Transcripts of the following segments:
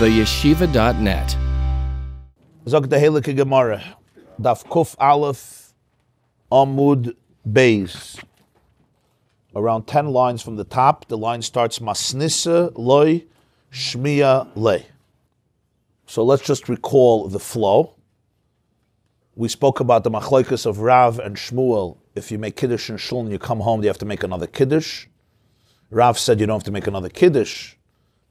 theyeshiva.net. Zog the Helike Gemara, Daf Kuf Aleph Amud Beis. Around 10 lines from the top, the line starts Masnisa Loi Shmiya Le. So let's just recall the flow. We spoke about the machlokes of Rav and Shmuel. If you make Kiddush in Shul and you come home, you have to make another Kiddush. Rav said you don't have to make another Kiddush,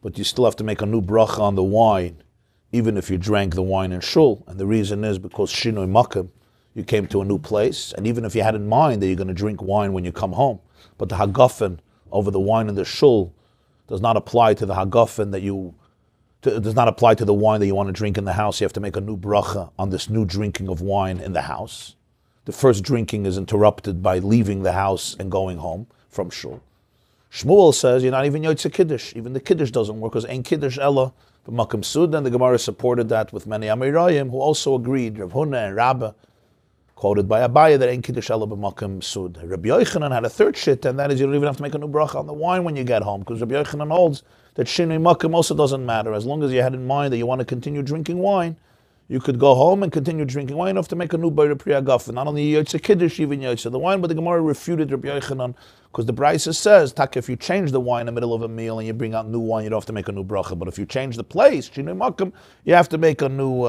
but you still have to make a new bracha on the wine, even if you drank the wine in Shul. And the reason is because Shinoi Makom, you came to a new place, and even if you had in mind that you're going to drink wine when you come home, but the Hagafen over the wine in the Shul does not apply to the Hagafen does not apply to the wine that you want to drink in the house. You have to make a new bracha on this new drinking of wine in the house. The first drinking is interrupted by leaving the house and going home from Shul. Shmuel says you're not even Yotze Kiddush. Even the Kiddush doesn't work because Ein Kiddush Ella b'Makom Sud, and the Gemara supported that with many Amirayim who also agreed, Rav Huna and Rabbi, quoted by Abaye, that Ein Kiddush Ella b'Makom Sud. Rabbi Yochanan had a third shit, and that is you don't even have to make a new bracha on the wine when you get home, because Rabbi Yochanan holds that Shinui Makom also doesn't matter. As long as you had in mind that you want to continue drinking wine, you could go home and continue drinking wine. You don't have to make a new Beira Priya Gafen. Not only Yotze Kiddush, even Yotze the wine, but the Gemara refuted Rabbi Yochanan, because the Brisa says, if you change the wine in the middle of a meal and you bring out new wine, you don't have to make a new bracha. But if you change the place, Shinui Makom, you have to make a new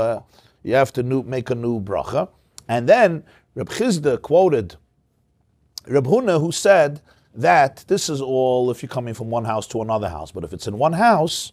make a new bracha. And then Reb Chizda quoted Reb Huna, who said that this is all if you're coming from one house to another house. But if it's in one house,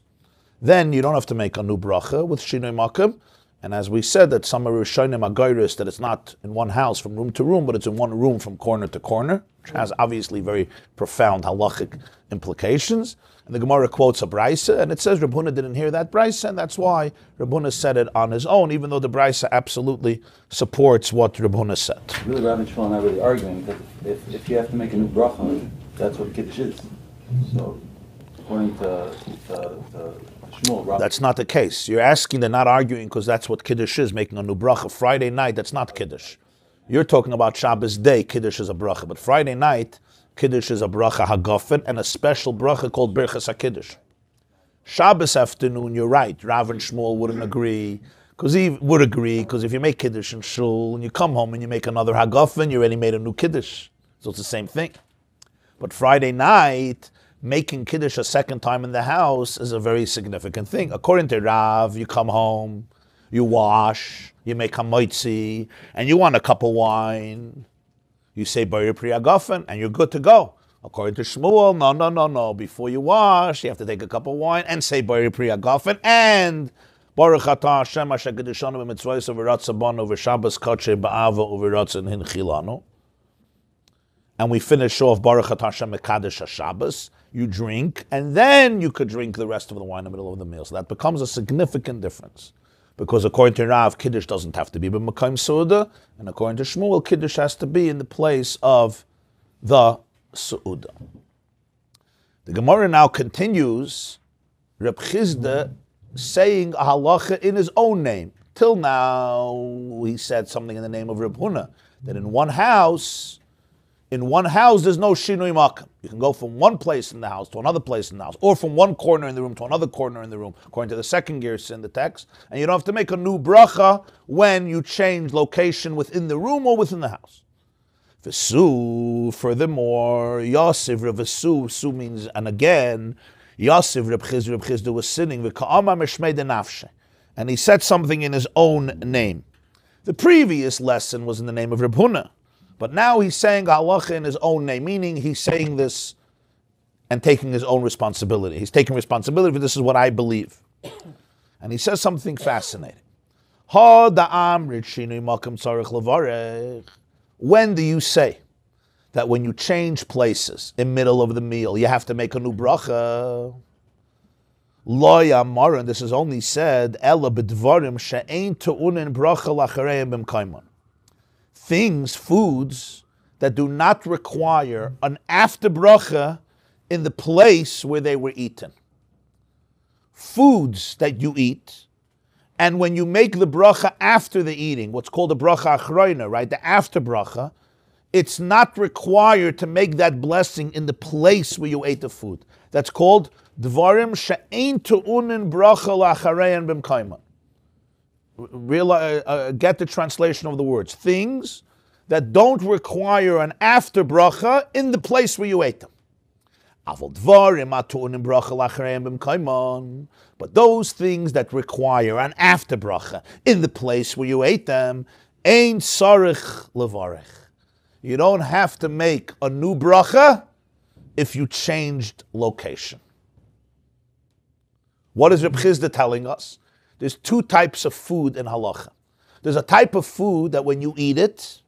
then you don't have to make a new bracha with Shinui Makom. And as we said, that some Rishonim Agairis, that it's not in one house from room to room, but it's in one room from corner to corner, which has obviously very profound halachic implications. And the Gemara quotes a Brisa, and it says Reb Huna didn't hear that Brisa, and that's why Reb Huna said it on his own, even though the Brisa absolutely supports what Reb Huna said. Really, Rabbi and Shmuel are not really arguing, because if you have to make a new bracha, that's what Kiddush is. So, according to Shmuel, Rabbi, that's not the case. You're asking, they're not arguing because that's what Kiddush is, making a new bracha. Friday night, that's not Kiddush. You're talking about Shabbos day, Kiddush is a bracha, but Friday night, Kiddush is a bracha hagafen and a special bracha called Birchas HaKiddush. Shabbos afternoon, you're right, Rav and Shmuel wouldn't agree, because if you make Kiddush in Shul and you come home and you make another hagafen, you already made a new Kiddush. So it's the same thing. But Friday night, making Kiddush a second time in the house is a very significant thing. According to Rav, you come home, you wash, you make hamoitzi, and you want a cup of wine. You say Beira Priya Gafen, and you're good to go. According to Shmuel, no. Before you wash, you have to take a cup of wine and say Beira Priya Gafen, and Baruch Atah Hashem Asher Kedishanu b'mitzvos u'v'ratzah banu v'Shabbos Kodshe ba'ava u'v'ratzah hinchilanu. And we finish off Baruch Atah Hashem Mekadesh HaShabbos. You drink, and then you could drink the rest of the wine in the middle of the meal. So that becomes a significant difference. Because according to Rav, Kiddush doesn't have to be b'Makom Su'uda, and according to Shmuel, Kiddush has to be in the place of the Su'uda. The Gemara now continues, Reb Chizda saying a halacha in his own name. Till now, he said something in the name of Reb Huna, that in one house, there's no Shinui Makom. You can go from one place in the house to another place in the house, or from one corner in the room to another corner in the room, according to the second gears in the text. And you don't have to make a new bracha when you change location within the room or within the house. V'su, furthermore, Yosef, V'su, Su means, and again, Yosef, Reb Chizda was sinning, V'ka'amar meshmei denafshe, and he said something in his own name. The previous lesson was in the name of Reb Huna. But now he's saying halacha in his own name, meaning he's saying this and taking his own responsibility. He's taking responsibility for this is what I believe. And he says something fascinating. When do you say that when you change places in middle of the meal, you have to make a new bracha? Lo yamar, and this is only said, ela b'dvarim she'ein tu'unin bracha lachareim b'mkaiman. Things, foods, that do not require an after bracha in the place where they were eaten. Foods that you eat, and when you make the bracha after the eating, what's called the bracha achroina, right, the after bracha, it's not required to make that blessing in the place where you ate the food. That's called Dvarim she'ein tu'unin bracha la'acharein b'mkaiman. Get the translation of the words. Things that don't require an after bracha in the place where you ate them. But those things that require an after bracha in the place where you ate them, ein sarich levarech. You don't have to make a new bracha if you changed location. What is Reb Chizda telling us? There's two types of food in halacha. There's a type of food that when you eat it,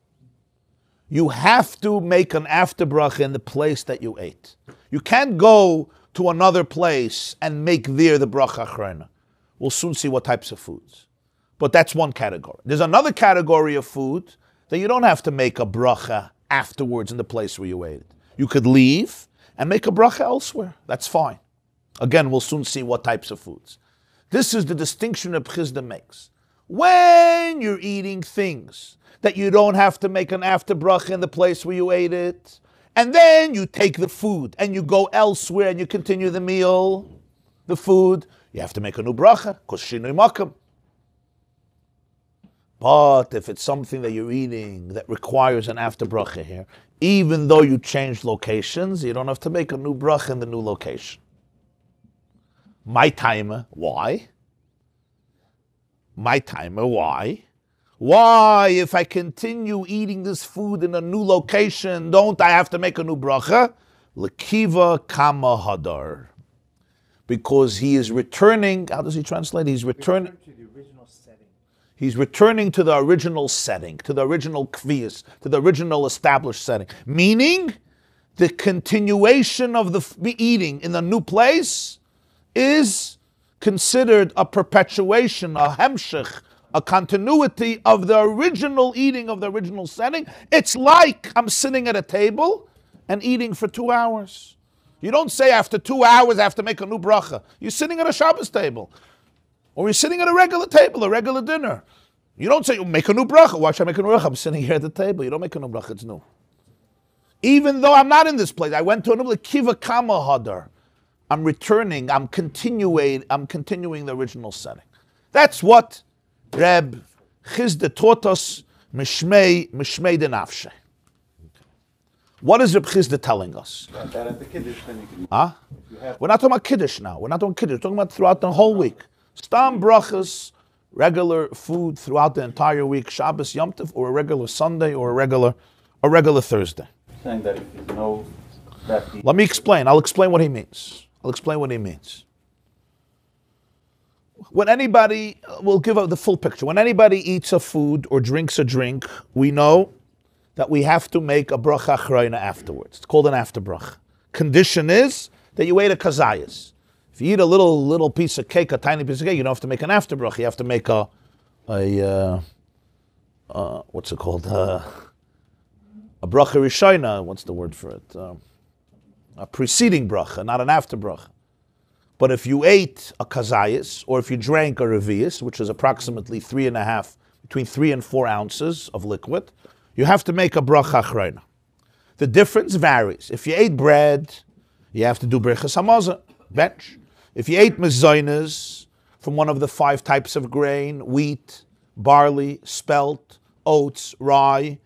you have to make an after bracha in the place that you ate. You can't go to another place and make there the bracha achrona. We'll soon see what types of foods. But that's one category. There's another category of food that you don't have to make a bracha afterwards in the place where you ate it. You could leave and make a bracha elsewhere. That's fine. Again, we'll soon see what types of foods. This is the distinction that Chizda makes. When you're eating things that you don't have to make an after bracha in the place where you ate it, and then you take the food and you go elsewhere and you continue the meal, the food, you have to make a new bracha, because shinui makam. But if it's something that you're eating that requires an after bracha here, even though you changed locations, you don't have to make a new bracha in the new location. My timer, why? My timer, why? Why, if I continue eating this food in a new location, don't I have to make a new bracha? Lekiva kama hadar. Because he is returning, how does he translate? He's returning to the original setting. He's returning to the original setting, to the original kviyas, to the original established setting. Meaning, the continuation of the eating in the new place is considered a perpetuation, a hemshech, a continuity of the original eating of the original setting. It's like I'm sitting at a table and eating for 2 hours. You don't say after 2 hours I have to make a new bracha. You're sitting at a Shabbos table. Or you're sitting at a regular table, a regular dinner. You don't say, make a new bracha. Why should I make a new bracha? I'm sitting here at the table. You don't make a new bracha, it's new. Even though I'm not in this place, I went to another kiva kama hadar. I'm returning, I'm continuing the original setting. That's what Reb Chizda taught us, Mishmei denafshe. What is Reb Chizda telling us? Huh? We're not talking about Kiddush now. We're not talking Kiddush. We're talking about throughout the whole week. Stam brachas, regular food throughout the entire week, Shabbos, Yom Tov, or a regular Sunday, or a regular Thursday. Saying that if you know that. Let me explain. I'll explain what he means. When anybody, we'll give out the full picture. When anybody eats a food or drinks a drink, we know that we have to make a bracha achrona afterwards. It's called an after bracha. Condition is that you ate a kazayas. If you eat a little piece of cake, a tiny piece of cake, you don't have to make an after bracha. You have to make what's it called? A bracha rishona. What's the word for it? A preceding bracha, not an after bracha. But if you ate a kazayas, or if you drank a revius, which is approximately between 3 and 4 ounces of liquid, you have to make a bracha achrona. The difference varies. If you ate bread, you have to do berachas hamazon, bench. If you ate mezainas from one of the 5 types of grain, wheat, barley, spelt, oats, rye,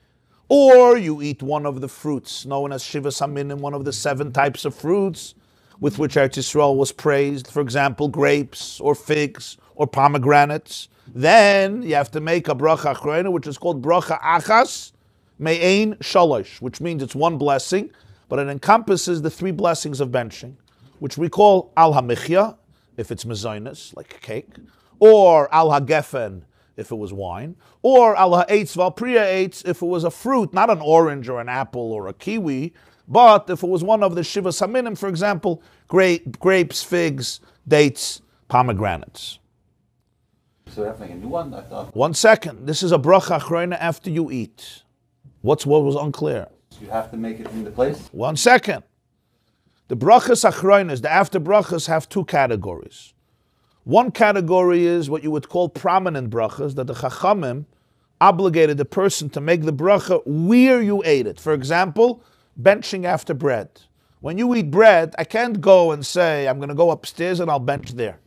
or you eat one of the fruits known as shivas haminim, one of the 7 types of fruits with which Eretz Yisrael was praised, for example, grapes or figs or pomegranates, then you have to make a bracha achrona, which is called bracha achas me'ein shalosh, which means it's 1 blessing, but it encompasses the 3 blessings of benching, which we call al hamichya, if it's mezainas, like cake, or al hagefen, if it was wine, or al ha'etz v'al-priya eitz, if it was a fruit, not an orange or an apple or a kiwi, but if it was one of the shivas haminim, for example, grapes, figs, dates, pomegranates. So you have to make a new one, I thought. 1 second. This is a bracha achrona after you eat. What was unclear? So you have to make it in the place? 1 second. The brachas achronas, the after brachas, have 2 categories. One category is what you would call prominent brachas, that the Chachamim obligated the person to make the bracha where you ate it. For example, benching after bread, When you eat bread, I can't go and say, I'm going to go upstairs and I'll bench there.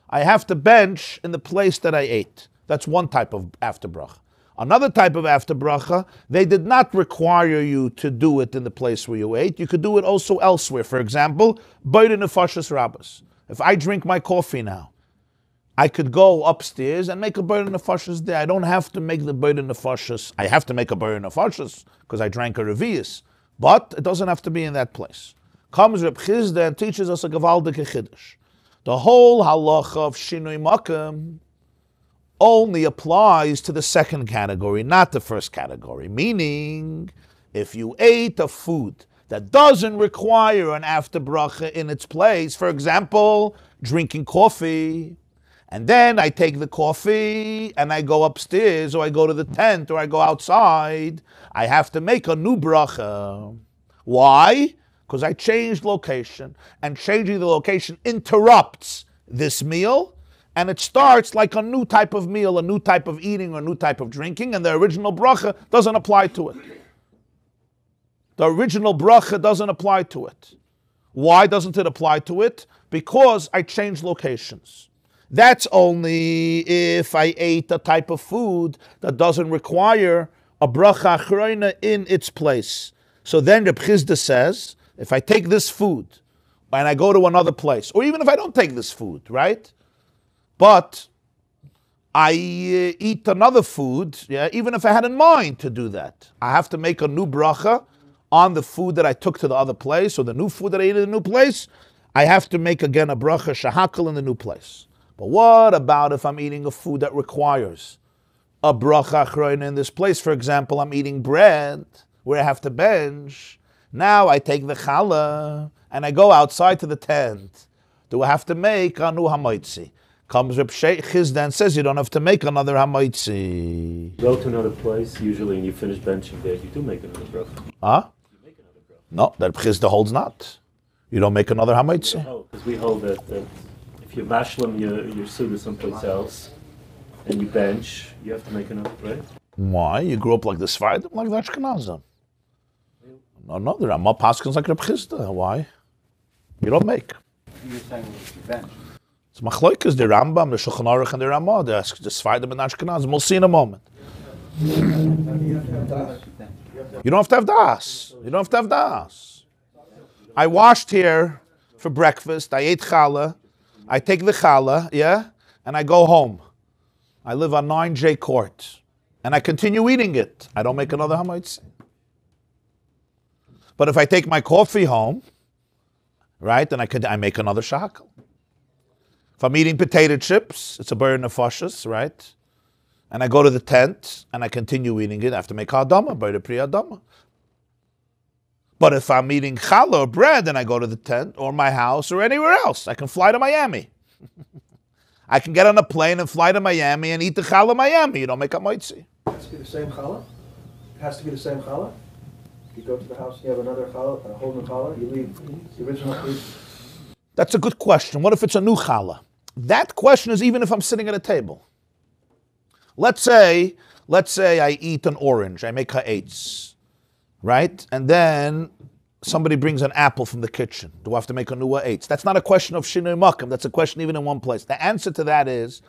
I have to bench in the place that I ate. That's one type of after bracha. Another type of after bracha, they did not require you to do it in the place where you ate. You could do it also elsewhere. For example, Boire Nefashos Rabbos. If I drink my coffee now, I could go upstairs and make a Boire Nefashos there. I don't have to make the Boire Nefashos. I have to make a Boire Nefashos because I drank a Revius. But it doesn't have to be in that place. Comes Reb Chizda and teaches us a Gewaldike Chiddush. The whole halacha of Shinui Makom only applies to the second category, not the first category. Meaning, if you ate a food that doesn't require an after bracha in its place, for example, drinking coffee, and then I take the coffee and I go upstairs, or I go to the tent, or I go outside, I have to make a new bracha. Why? Because I changed location, and changing the location interrupts this meal, and it starts like a new type of meal, a new type of eating, or a new type of drinking, and the original bracha doesn't apply to it. The original bracha doesn't apply to it. Why doesn't it apply to it? Because I changed locations. That's only if I ate a type of food that doesn't require a bracha achroina in its place. So then Reb Chizda says, if I take this food and I go to another place, or even if I don't take this food, right? But I eat another food, even if I had in mind to do that, I have to make a new bracha on the food that I took to the other place, or the new food that I ate in the new place. I have to make again a bracha shahakal in the new place. But what about if I'm eating a food that requires a bracha achroina in this place? For example, I'm eating bread where I have to bench. Now I take the challah and I go outside to the tent. Do I have to make a new hamaitzi? Comes Reb Chizda and says you don't have to make another hamaitzi. Go to another place, usually, and you finish benching there, you do make another bracha. Huh? You make another bracha. No, that Chizda holds not. You don't make another hamaitzi. Because we hold that if you mashlim your suda someplace else, and you bench, you have to make another, right? Why? You grew up like the Sfardim, like the Ashkenazim. No, the Ramah Paskins like Reb Chizda. Why? You don't make. You're saying you bench. It's machloikas, the Rambam, the Shulchan Aruch, and the Ramah, the Sfardim and Ashkenazim. We'll see in a moment. You don't have to have das. You don't have to have das. I washed here for breakfast. I ate challah. I take the challah, and I go home. I live on 9J Court, and I continue eating it. I don't make another hamaitzi. But if I take my coffee home, right, then I make another shahakal. If I'm eating potato chips, it's a Boire Nefashos, right? And I go to the tent and I continue eating it, I have to make ha'adama, Boire Pri Adama. But if I'm eating challah or bread and I go to the tent or my house or anywhere else, I can fly to Miami. I can get on a plane and fly to Miami and eat the challah in Miami. You don't make a moitzi. It has to be the same challah? It has to be the same challah? You go to the house, you have another challah, a whole new challah, you leave the original food. That's a good question. What if it's a new challah? That question is even if I'm sitting at a table. Let's say I eat an orange, I make ha'etz, right? And then somebody brings an apple from the kitchen. Do I have to make a new ha'etz? That's not a question of shinui makom. That's a question even in one place. The answer to that is,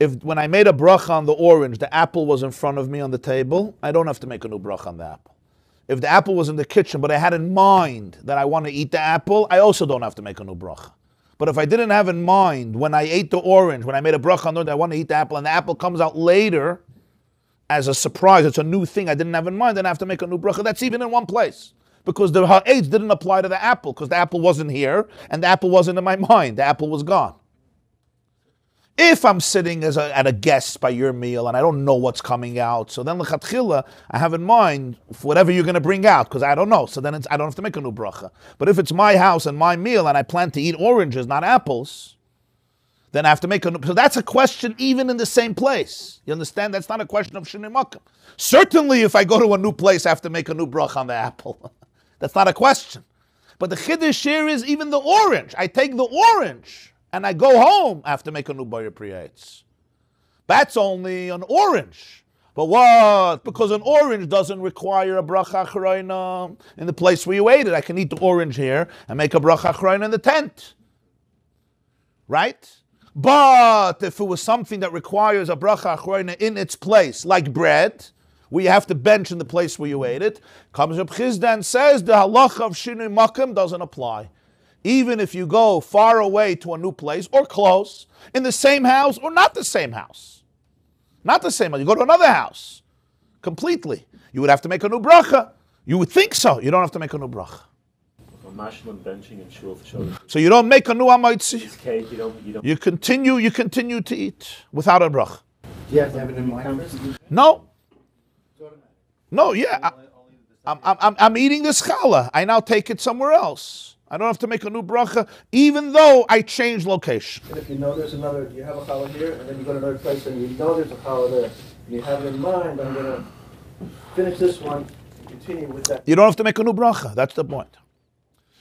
if when I made a bracha on the orange, the apple was in front of me on the table, I don't have to make a new bracha on the apple. If the apple was in the kitchen, but I had in mind that I want to eat the apple, I also don't have to make a new bracha. But if I didn't have in mind when I ate the orange, when I made a bracha on the orange, I want to eat the apple, and the apple comes out later as a surprise, it's a new thing I didn't have in mind, then I have to make a new bracha. That's even in one place. Because the ha'etz didn't apply to the apple, because the apple wasn't here, and the apple wasn't in my mind. The apple was gone. If I'm sitting at a guest by your meal and I don't know what's coming out, so then l'chatchila, I have in mind whatever you're going to bring out, because I don't know. So then I don't have to make a new bracha. But if it's my house and my meal and I plan to eat oranges, not apples, then I have to make a new... So that's a question even in the same place. You understand? That's not a question of shinui makom. Certainly if I go to a new place, I have to make a new bracha on the apple. That's not a question. But the chiddush here is even the orange. I take the orange and I go home, I have to make a new Boire Pri Eitz. That's only an orange. But what? Because an orange doesn't require a bracha achrayna in the place where you ate it. I can eat the orange here and make a bracha achrayna in the tent. Right? But if it was something that requires a bracha achrayna in its place, like bread, where you have to bench in the place where you ate it, comes Reb Chizda and says the halacha of shinui makom doesn't apply. Even if you go far away to a new place or close, in the same house or not the same house. Not the same house. You go to another house completely. You would have to make a new bracha. You would think so. You don't have to make a new bracha. Benching in Shul for sure. So you don't make a new amaitzi. Cake, you don't. You continue to eat without a bracha. Do you have to have it in mind first? No. No, yeah. I'm eating this challah. I now take it somewhere else. I don't have to make a new bracha, even though I change location. And if you know there's another, you have a challah here, and then you go to another place, and you know there's a challah there, and you have it in mind, I'm going to finish this one, and continue with that. You don't have to make a new bracha. That's the point.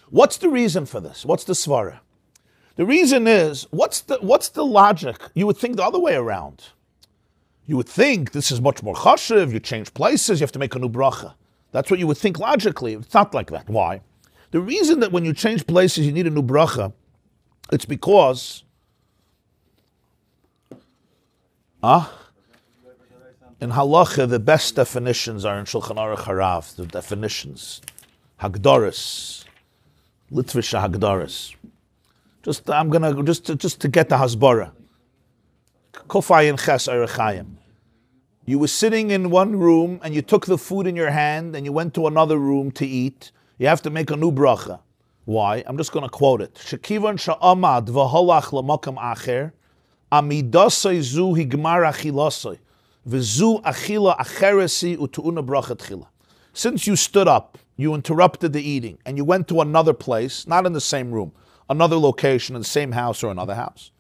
What's the reason for this? What's the svara? The reason is, what's the logic? You would think the other way around. You would think this is much more chashiv, you change places, you have to make a new bracha. That's what you would think logically. It's not like that. Why? The reason that when you change places you need a new bracha, it's because in halacha the best definitions are in Shulchan Aruch Harav, the definitions. Hagdaris. Litvish Hagdaris. I'm gonna just to get the hasbara. Kofayin ches Chaim. You were sitting in one room and you took the food in your hand and you went to another room to eat. You have to make a new bracha. Why? I'm just going to quote it. Shekivan sha'amad v'holach l'makam acher amidasai zu higmar achilasai v'zu achila acheresi u'tu'una bracha tchila. Since you stood up, you interrupted the eating and you went to another place, not in the same room, another location in the same house or another house.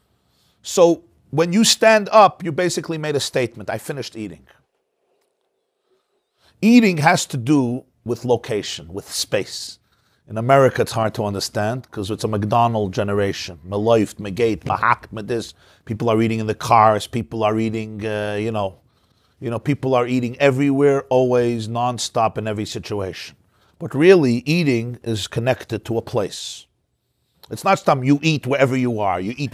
So when you stand up, you basically made a statement. I finished eating. Eating has to do with location, with space. In America, it's hard to understand because it's a McDonald generation. Meloift, megate, mahak, medis. People are eating in the cars. People are eating, people are eating everywhere, always, non-stop in every situation. But really, eating is connected to a place. It's not something you eat wherever you are. You eat.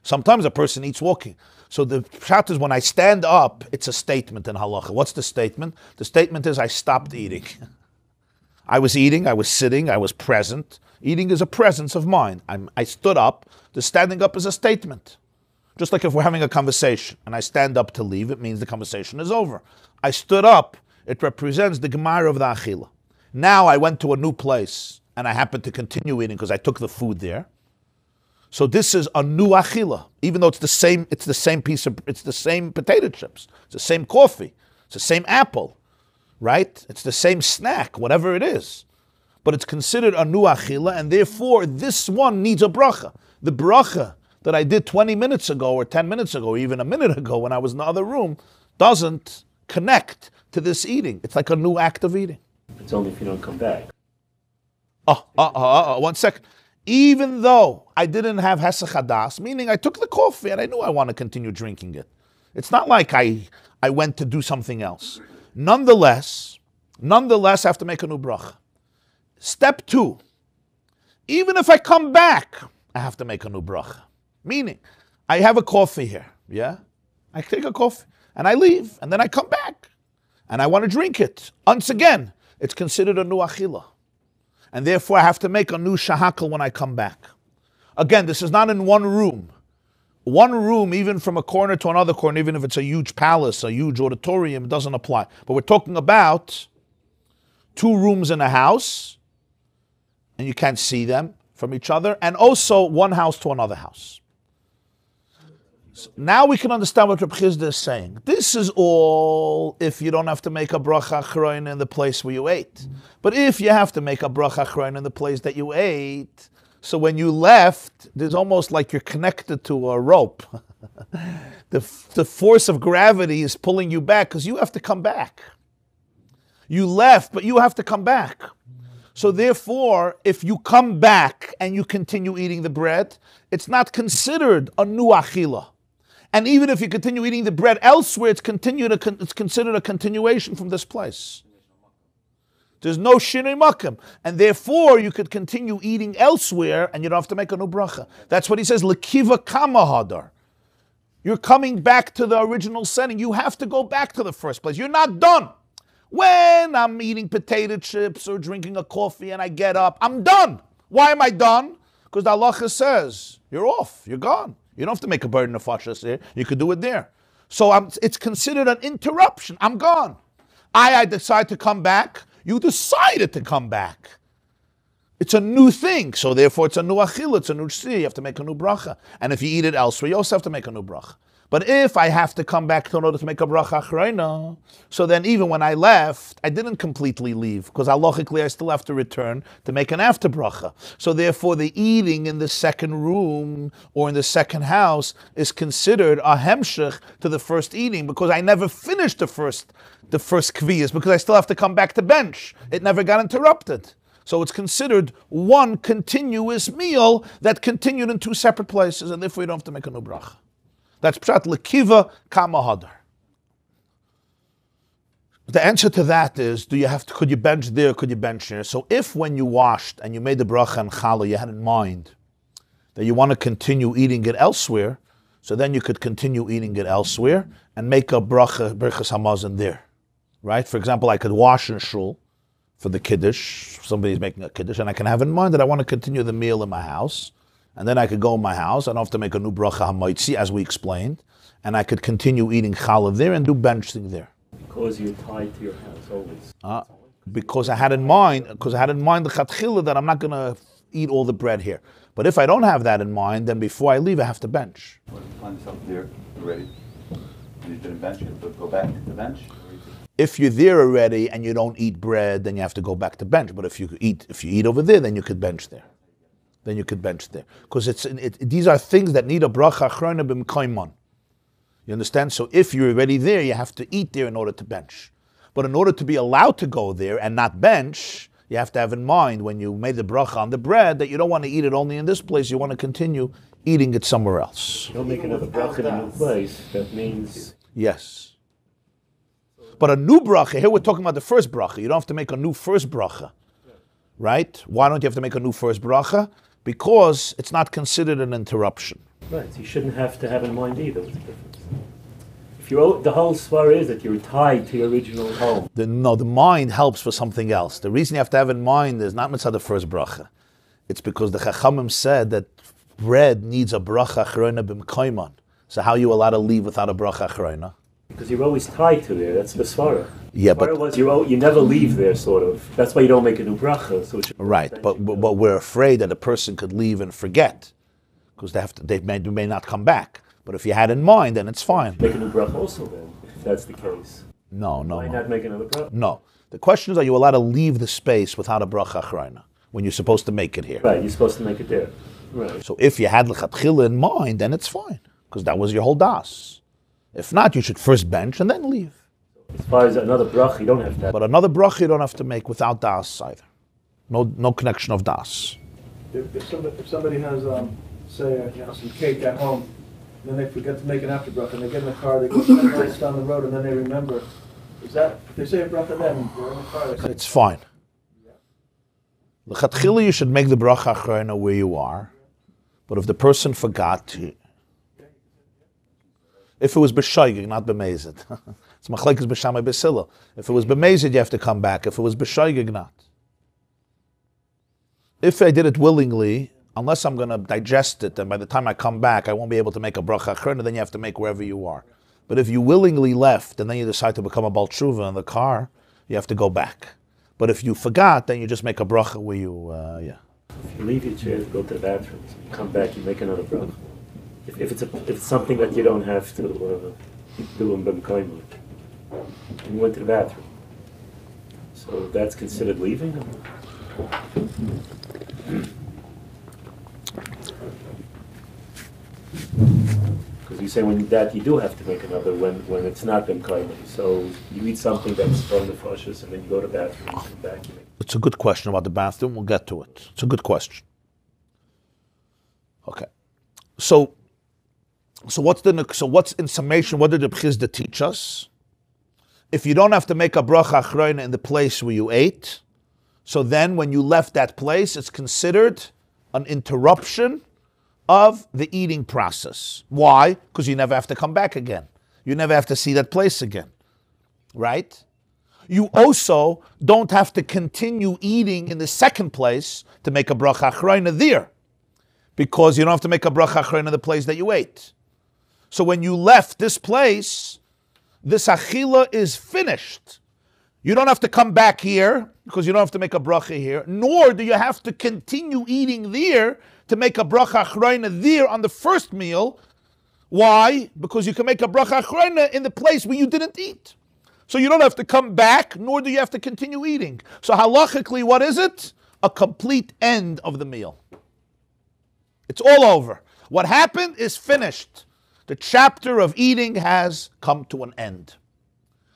Sometimes a person eats walking. So the pshat is when I stand up, it's a statement in halacha. What's the statement? The statement is I stopped eating. I was eating, I was sitting, I was present. Eating is a presence of mind. I stood up. The standing up is a statement. Just like if we're having a conversation and I stand up to leave, it means the conversation is over. I stood up. It represents the gemara of the achila. Now I went to a new place and I happened to continue eating because I took the food there. So this is a new achila, even though it's the same potato chips, it's the same coffee, it's the same apple, right? It's the same snack, whatever it is. But it's considered a new achila, and therefore this one needs a bracha. The bracha that I did 20 minutes ago, or 10 minutes ago, or even a minute ago when I was in the other room, doesn't connect to this eating. It's like a new act of eating. It's only if you don't come back. 1 second. Even though I didn't have hesach hadas, meaning I took the coffee and I knew I want to continue drinking it. It's not like I went to do something else. Nonetheless, I have to make a new bracha. Step 2, even if I come back, I have to make a new bracha. Meaning, I have a coffee here, yeah? I take a coffee and I leave and then I come back and I want to drink it. Once again, it's considered a new achila. And therefore I have to make a new shahakal when I come back. Again, this is not in one room. One room, even from a corner to another corner, even if it's a huge palace, a huge auditorium, it doesn't apply. But we're talking about 2 rooms in a house, and you can't see them from each other, and also one house to another house. So now we can understand what Rabbi Chizda is saying. This is all if you don't have to make a bracha achroin in the place where you ate. But if you have to make a bracha achroin in the place that you ate, so when you left, there's almost like you're connected to a rope. The force of gravity is pulling you back because you have to come back. You left, but you have to come back. So therefore, if you come back and you continue eating the bread, it's not considered a new achila. And even if you continue eating the bread elsewhere, it's considered a continuation from this place. There's no shinui makom, and therefore you could continue eating elsewhere, and you don't have to make a new bracha. That's what he says. Lekiva kama hadar. You're coming back to the original setting. You have to go back to the first place. You're not done. When I'm eating potato chips or drinking a coffee and I get up, I'm done. Why am I done? Because the halacha says you're off. You're gone. You don't have to make a burden of Parshas here. You could do it there. So it's considered an interruption. I'm gone. I decide to come back. You decided to come back. It's a new thing, so therefore it's a new achil, it's a new shsi, you have to make a new bracha. And if you eat it elsewhere, you also have to make a new bracha. But if I have to come back in order to make a bracha achrayna, so then even when I left, I didn't completely leave, because halachically I still have to return to make an after bracha. So therefore the eating in the second room or in the second house is considered a hemshech to the first eating, because I never finished the first kviyas, because I still have to come back to bench. It never got interrupted. So it's considered one continuous meal that continued in two separate places, and therefore you don't have to make a new bracha. That's pshat lekiva kama hadar. The answer to that is, could you bench there, could you bench here? So if when you washed and you made the bracha and challah, you had in mind that you want to continue eating it elsewhere, so then you could continue eating it elsewhere and make a bracha, berachas hamazon there. Right? For example, I could wash in shul for the kiddush, somebody's making a kiddush, and I can have in mind that I want to continue the meal in my house, and then I could go in my house, I don't have to make a new bracha hamaitzi, as we explained, and I could continue eating challah there and do benching there. Because you're tied to your house always. Because I had in mind the chatchila that I'm not going to eat all the bread here. But if I don't have that in mind, then before I leave, I have to bench. Or find yourself there already, and you didn't bench it, but go back to the bench. If you're there already and you don't eat bread, then you have to go back to bench. But if you eat over there, then you could bench there. Because these are things that need a bracha achrona b'mkaimon. You understand? So if you're already there, you have to eat there in order to bench. But in order to be allowed to go there and not bench, you have to have in mind when you made the bracha on the bread that you don't want to eat it only in this place. You want to continue eating it somewhere else. You don't make another bracha in a new place. That means... Yes. But a new bracha, here we're talking about the first bracha. You don't have to make a new first bracha, right? Why don't you have to make a new first bracha? Because it's not considered an interruption. Right, so you shouldn't have to have in mind either. What's the difference? If the whole svara is that you're tied to your original home. The mind helps for something else. The reason you have to have in mind is not mitzvah the first bracha. It's because the Chachamim said that bread needs a bracha achrona b'mkaiman. So how are you allowed to leave without a bracha achrona? Because you're always tied to there. That's the svara. Yeah, but was you never leave there, sort of. That's why you don't make a new bracha. So right, but we're afraid that a person could leave and forget, because they may not come back. But if you had in mind, then it's fine. Make a new bracha also, then, if that's the case. No. Why not make another bracha? No. The question is, are you allowed to leave the space without a bracha achrona when you're supposed to make it here? Right, you're supposed to make it there. Right. So if you had l'chatchila in mind, then it's fine, because that was your whole das. If not, you should first bench and then leave. As far as another bracha, you don't have to. But another bracha you don't have to make without das either. No connection of das. If somebody has, say, some cake at home, and then they forget to make an after bracha, and they get in the car, they go 10 miles down the road, and then they remember. Is that, if they say a bracha then, they're in the car, they say, it's fine. L'chatchila, you should make the bracha achrona where you are. But if the person forgot, if it was b'shoigig, not b'mezid. It's machlekes b'shamay b'sila. If it was b'mezid, you have to come back. If it was b'shoigig, not. If I did it willingly, unless I'm going to digest it, and by the time I come back, I won't be able to make a bracha achrona, then you have to make wherever you are. But if you willingly left, and then you decide to become a bal tshuva in the car, you have to go back. But if you forgot, then you just make a bracha where you, If you leave your chair to go to the bathroom, you come back, you make another bracha. If it's something that you don't have to do in b'mkayim, and you went to the bathroom, so that's considered leaving? Because you say when that you do have to make another when it's not b'mkayim. So you eat something that's from the Parshas, and then you go to the bathroom, and come back. You make. It's a good question about the bathroom. We'll get to it. It's a good question. Okay. So So what's in summation? What did the Chizda teach us? If you don't have to make a bracha achrayna in the place where you ate, so then when you left that place, it's considered an interruption of the eating process. Why? Because you never have to come back again. You never have to see that place again, right? You also don't have to continue eating in the second place to make a bracha achrayna there, because you don't have to make a bracha achrayna in the place that you ate. So when you left this place, this achila is finished. You don't have to come back here because you don't have to make a bracha here, nor do you have to continue eating there to make a bracha achrayna there on the first meal. Why? Because you can make a bracha achrayna in the place where you didn't eat. So you don't have to come back, nor do you have to continue eating. So halachically, what is it? A complete end of the meal. It's all over. What happened is finished. The chapter of eating has come to an end.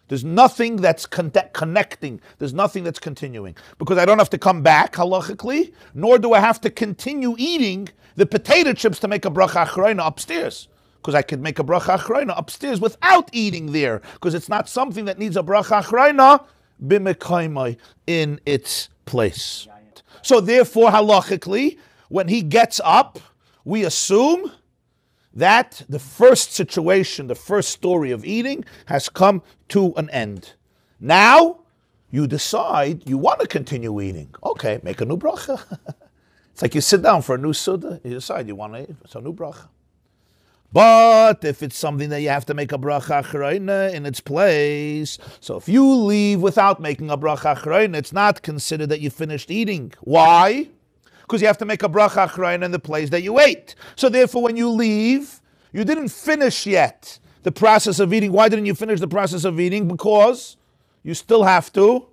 There's nothing that's connecting. There's nothing that's continuing. Because I don't have to come back halachically, nor do I have to continue eating the potato chips to make a bracha achrayna upstairs. Because I could make a bracha achrayna upstairs without eating there. Because it's not something that needs a bracha achrayna b'mekaymai in its place. So therefore, halachically, when he gets up, we assume that the first situation, the first story of eating has come to an end. Now, you decide you want to continue eating. Okay, make a new bracha. It's like you sit down for a new suda, you decide you want to eat, it's a new bracha. But if it's something that you have to make a bracha achrayna in its place, so if you leave without making a bracha achrayna, it's not considered that you finished eating. Why? Because you have to make a bracha achrayna in the place that you ate. So therefore, when you leave, you didn't finish yet the process of eating. Why didn't you finish the process of eating? Because you still have to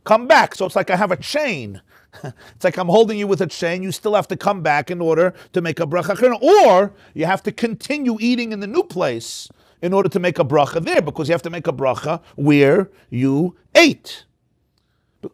come back. So it's like I have a chain. It's like I'm holding you with a chain. You still have to come back in order to make a bracha achrayna. Or you have to continue eating in the new place in order to make a bracha there, because you have to make a bracha where you ate.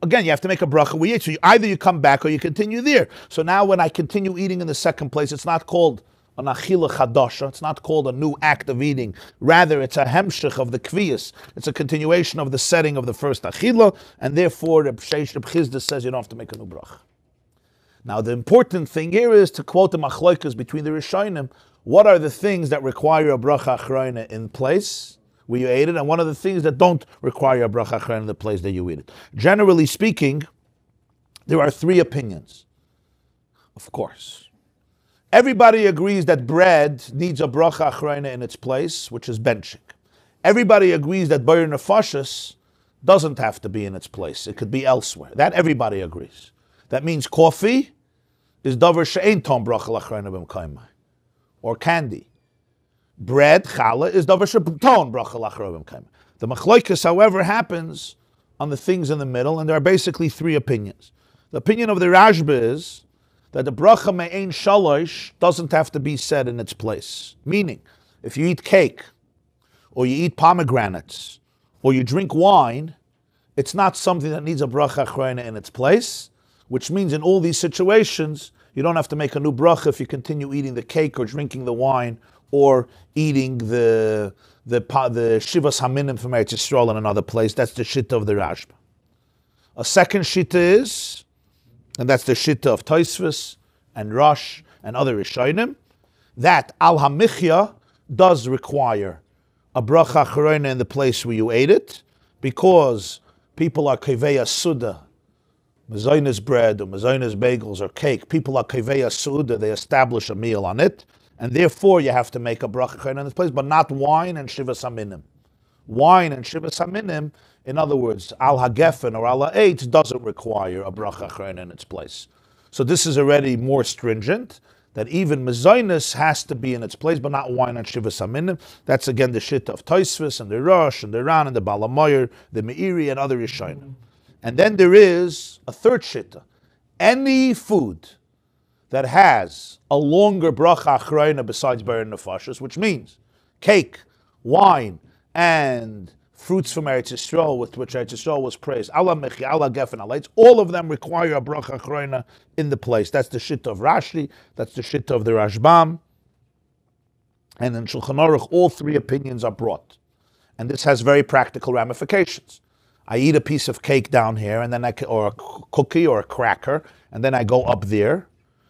Again, you have to make a bracha where you ate. So either you come back or you continue there. So now when I continue eating in the second place, it's not called an achila chadasha. It's not called a new act of eating. Rather, it's a hemshich of the kviyas. It's a continuation of the setting of the first achila, and therefore the Chizda says you don't have to make a new bracha. Now, the important thing here is to quote the machloikas between the Rishonim. What are the things that require a bracha achrayna in place where you ate it, and one of the things that don't require a bracha achrayna in the place that you eat it? Generally speaking, there are three opinions. Of course, everybody agrees that bread needs a bracha achrayna in its place, which is benching. Everybody agrees that boyer nefashos doesn't have to be in its place. It could be elsewhere. That everybody agrees. That means coffee is davar she'ein tom bracha achrayna b'mekaymai, or candy. Bread, challah, is davar she'ton bracha achrayna b'mekaymai. The machloikas, however, happens on the things in the middle, and there are basically three opinions. The opinion of the Rashba is that the bracha me'ein shalosh doesn't have to be said in its place. Meaning, if you eat cake, or you eat pomegranates, or you drink wine, it's not something that needs a bracha achrayna in its place, which means in all these situations, you don't have to make a new bracha if you continue eating the cake or drinking the wine or eating the shivas haminim from Eretz Yisrael in another place. That's the shitta of the Rashba. A second shitta is, and that's the shitta of Tosfos and Rosh and other Rishonim, that al hamichya does require a bracha achrayna in the place where you ate it, because people are keveya suda, mezainas bread or mezainas bagels or cake. People are keveya suda; they establish a meal on it, and therefore you have to make a bracha achrayna in this place, but not wine and shivas haminim. Wine and shivas haminim, in other words, al hagefen or al ha'etz, doesn't require a bracha achrayna in its place. So this is already more stringent, that even mezainis has to be in its place, but not wine and shivas haminim. That's again the shitta of Tosfos and the Rosh and the Ran and the Balamoyer, the Meiri and other Rishonim. And then there is a third shitta. Any food that has a longer bracha achrayna besides boyer nefashos, which means cake, wine, and fruits from Eretz Yisrael, with which Eretz Yisrael was praised, Allah mechi, Allah gefen, Allah, all of them require a bracha achrayna in the place. That's the shitta of Rashi, that's the shitta of the Rashbam. And in Shulchan Aruch, all three opinions are brought. And this has very practical ramifications. I eat a piece of cake down here, and then or a cookie or a cracker, and then I go up there.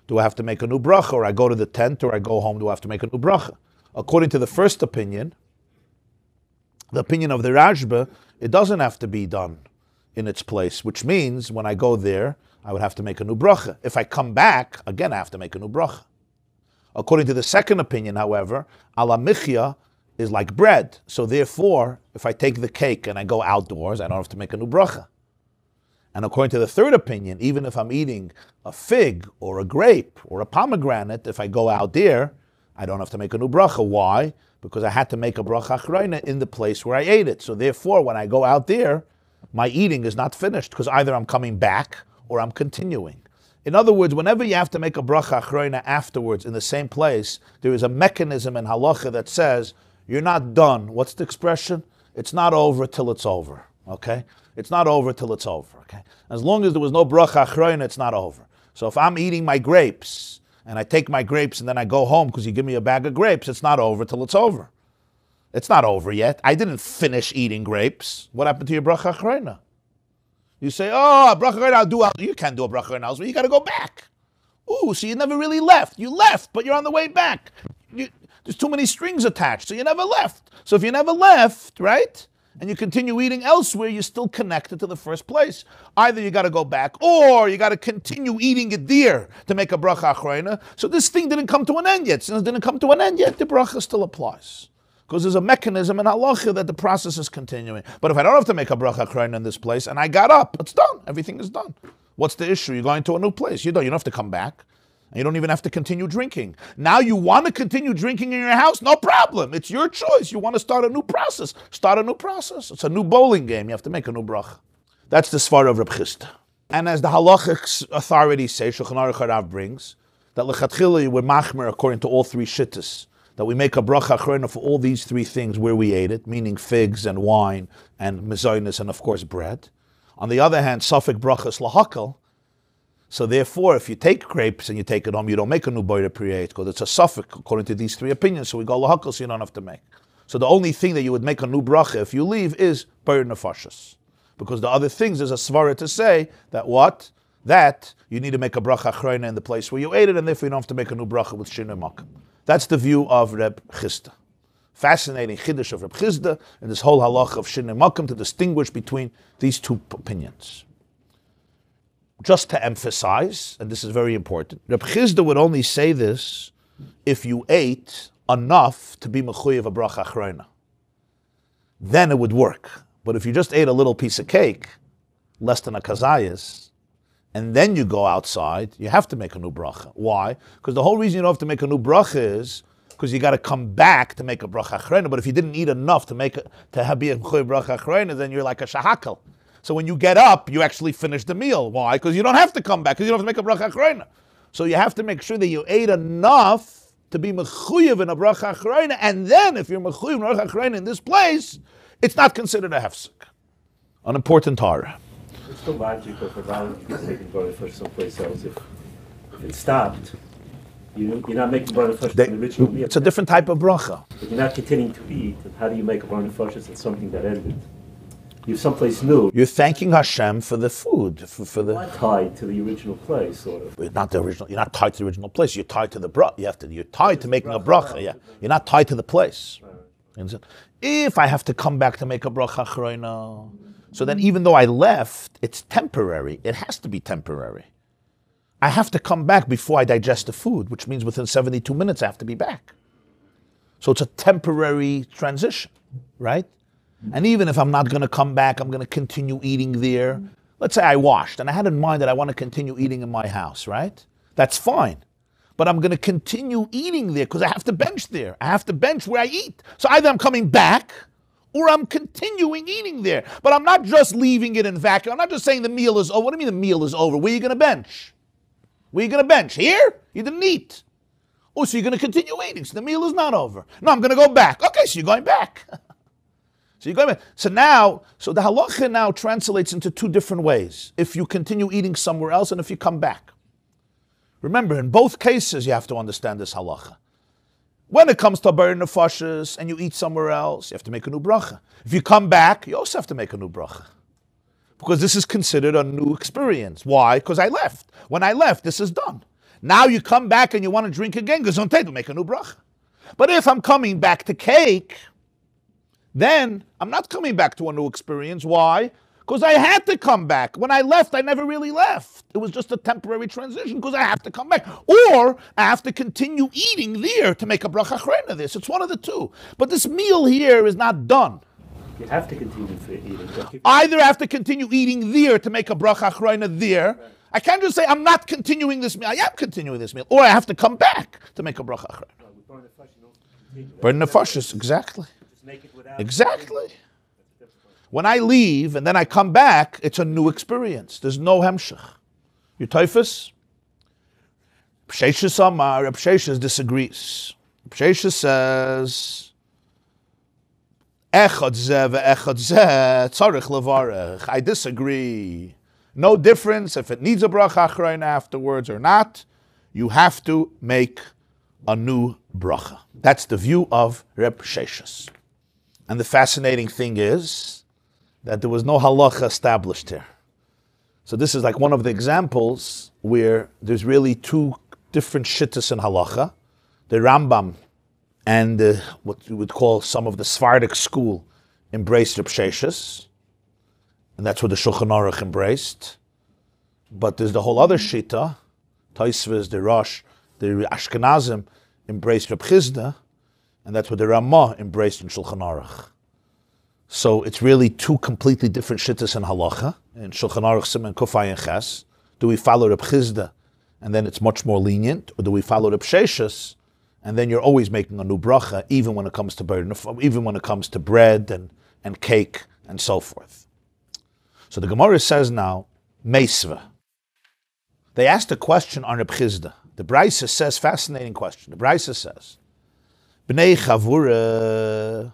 Do I have to make a new bracha? Or I go to the tent, or I go home, do I have to make a new bracha? According to the first opinion, the opinion of the Rashba, it doesn't have to be done in its place, which means when I go there, I would have to make a new bracha. If I come back, again, I have to make a new bracha. According to the second opinion, however, ala michya is like bread. So therefore, if I take the cake and I go outdoors, I don't have to make a new bracha. And according to the third opinion, even if I'm eating a fig or a grape or a pomegranate, if I go out there, I don't have to make a new bracha. Why? Because I had to make a bracha achrayna in the place where I ate it. So therefore, when I go out there, my eating is not finished, because either I'm coming back or I'm continuing. In other words, whenever you have to make a bracha achrayna afterwards in the same place, there is a mechanism in halacha that says, you're not done. What's the expression? It's not over till it's over, okay? It's not over till it's over, okay? As long as there was no bracha achrayna, it's not over. So if I'm eating my grapes, and I take my grapes and then I go home because you give me a bag of grapes, it's not over till it's over. It's not over yet. I didn't finish eating grapes. What happened to your bracha achrayna? You say, oh, bracha achrayna, you can't do a bracha achrayna, but you got to go back. Ooh, so you never really left. You left, but you're on the way back. There's too many strings attached, so you never left. So if you never left, right, and you continue eating elsewhere, you're still connected to the first place. Either you got to go back, or you got to continue eating it there to make a bracha achrayna. So this thing didn't come to an end yet. Since it didn't come to an end yet, the bracha still applies. Because there's a mechanism in halacha that the process is continuing. But if I don't have to make a bracha achrayna in this place, and I got up, it's done. Everything is done. What's the issue? You're going to a new place. You don't have to come back. And you don't even have to continue drinking. Now you want to continue drinking in your house? No problem. It's your choice. You want to start a new process. Start a new process. It's a new bowling game. You have to make a new bracha. That's the svara of Reb Chisda. And as the halachic authorities say, Shulchan Aruch Harav brings, that lechatchila we're machmer according to all three shittas, that we make a bracha achrayna for all these three things where we ate it, meaning figs and wine and mezainis and of course bread. On the other hand, safek brachas lahakal. So therefore, if you take grapes and you take it home, you don't make a new boida priyat, because it's a suffix according to these three opinions. So we go lahakal, so you don't have to make. So the only thing that you would make a new bracha if you leave is boida nefashos, because the other things is a svara to say that what? That you need to make a bracha achrayna in the place where you ate it, and therefore you don't have to make a new bracha with shinui makom. That's the view of Reb Chisda. Fascinating chiddush of Reb Chisda and this whole halacha of shinui makom to distinguish between these two opinions. Just to emphasize, and this is very important, Reb Chisda would only say this if you ate enough to be mechuyev a bracha achrayna. Then it would work. But if you just ate a little piece of cake, less than a kazayas, and then you go outside, you have to make a new bracha. Why? Because the whole reason you don't have to make a new bracha is because you got to come back to make a bracha achrayna. But if you didn't eat enough to be a mechuyev bracha achrayna, then you're like a shahakal. So when you get up, you actually finish the meal. Why? Because you don't have to come back, because you don't have to make a bracha achrayna. So you have to make sure that you ate enough to be mechuyev in a bracha achrayna, and then if you're mechuyev in a bracha achrayna in this place, it's not considered a hefsek. An important Torah. It's still logical for volunteers taking bracha for someplace else. If it stopped, you're not making bracha for the original meal. It's a different type of bracha. But you're not continuing to eat. And how do you make a bracha for something that ended? You're someplace new. You're thanking Hashem for the food, for the tied to the original place, sort of. Not the original. You're not tied to the original place. You're tied to the bracha. You're tied to making a bracha. Yeah, you're not tied to the place. Right. If I have to come back to make a bracha achrayna, so then even though I left, it's temporary. It has to be temporary. I have to come back before I digest the food, which means within 72 minutes I have to be back. So it's a temporary transition, right? And even if I'm not going to come back, I'm going to continue eating there. Let's say I washed, and I had in mind that I want to continue eating in my house, right? That's fine. But I'm going to continue eating there because I have to bench there. I have to bench where I eat. So either I'm coming back, or I'm continuing eating there. But I'm not just leaving it in vacuum. I'm not just saying the meal is over. What do you mean the meal is over? Where are you going to bench? Where are you going to bench? Here? You didn't eat. Oh, so you're going to continue eating. So the meal is not over. No, I'm going to go back. Okay, so you're going back. So the halacha now translates into two different ways. If you continue eating somewhere else and if you come back. Remember, in both cases, you have to understand this halacha. When it comes to Bar Nefashis and you eat somewhere else, you have to make a new bracha. If you come back, you also have to make a new bracha. Because this is considered a new experience. Why? Because I left. When I left, this is done. Now you come back and you want to drink again, to make a new bracha. But if I'm coming back to cake, then I'm not coming back to a new experience. Why? Because I had to come back. When I left, I never really left. It was just a temporary transition because I have to come back. Or I have to continue eating there to make a bracha achrona this. It's one of the two. But this meal here is not done. You have to continue eating. Either I have to continue eating there to make a bracha achrona there. I can't just say I'm not continuing this meal. I am continuing this meal. Or I have to come back to make a bracha achrona. Burn nefashis, exactly. Exactly. When I leave and then I come back, it's a new experience. There's no hemshech. You typhus? Psheshis Amar, Psheshis disagrees. Psheshis says, Echad zeh ve'echad zeh tzarich levarech. I disagree. No difference if it needs a bracha achrona afterwards or not. You have to make a new bracha. That's the view of Reb Psheshis. And the fascinating thing is that there was no halacha established here. So this is like one of the examples where there's really two different shittas in halacha. The Rambam and what you would call some of the Sephardic school embraced Reb Psheshis, and that's what the Shulchan Aruch embraced. But there's the whole other shita, Taisvas, the Rosh, the Ashkenazim embraced Reb Chizda, and that's what the Ramah embraced in Shulchan Aruch. So it's really two completely different shittas in halacha. In Shulchan Aruch Siman Kufay and Ches, do we follow Reb Chizda, and then it's much more lenient, or do we follow Reb Psheshis, and then you're always making a new bracha, even when it comes to bread, even when it comes to bread and cake and so forth. So the Gemara says now, Meisva. They asked a question on Reb Chizda. The Brisa says, fascinating question. The Brisa says, Bnei Chavura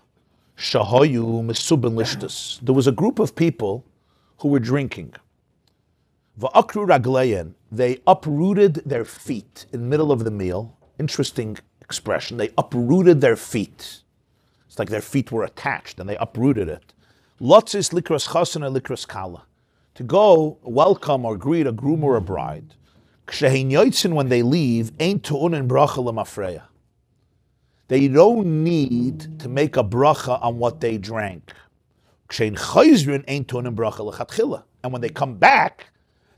Shahayu Mesubin Lishtus. There was a group of people who were drinking. Va'akru Ragleyen. They uprooted their feet in the middle of the meal. Interesting expression. They uprooted their feet. It's like their feet were attached and they uprooted it. Lotzis likras chasana likras kala. To go welcome or greet a groom or a bride. Kshehin yoitzin, when they leave, ain't tu'unin bracha lemafreya. They don't need to make a bracha on what they drank. Kshein chayzrin ain't tu'unin bracha lechatchila. And when they come back,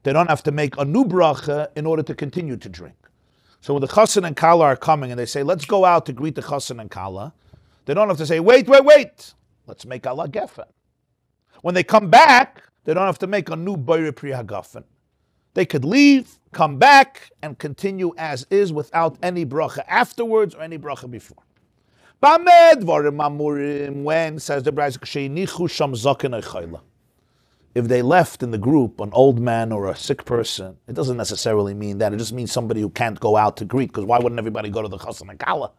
they don't have to make a new bracha in order to continue to drink. So when the chassan and kala are coming and they say, let's go out to greet the chassan and kala, they don't have to say, wait. Let's make Allah gefen. When they come back, they don't have to make a new boire pri hagafen. They could leave, come back, and continue as is without any bracha afterwards or any bracha before. When, says the Brayz, if they left in the group an old man or a sick person, it doesn't necessarily mean that. It just means somebody who can't go out to greet, because why wouldn't everybody go to the chassan and kala?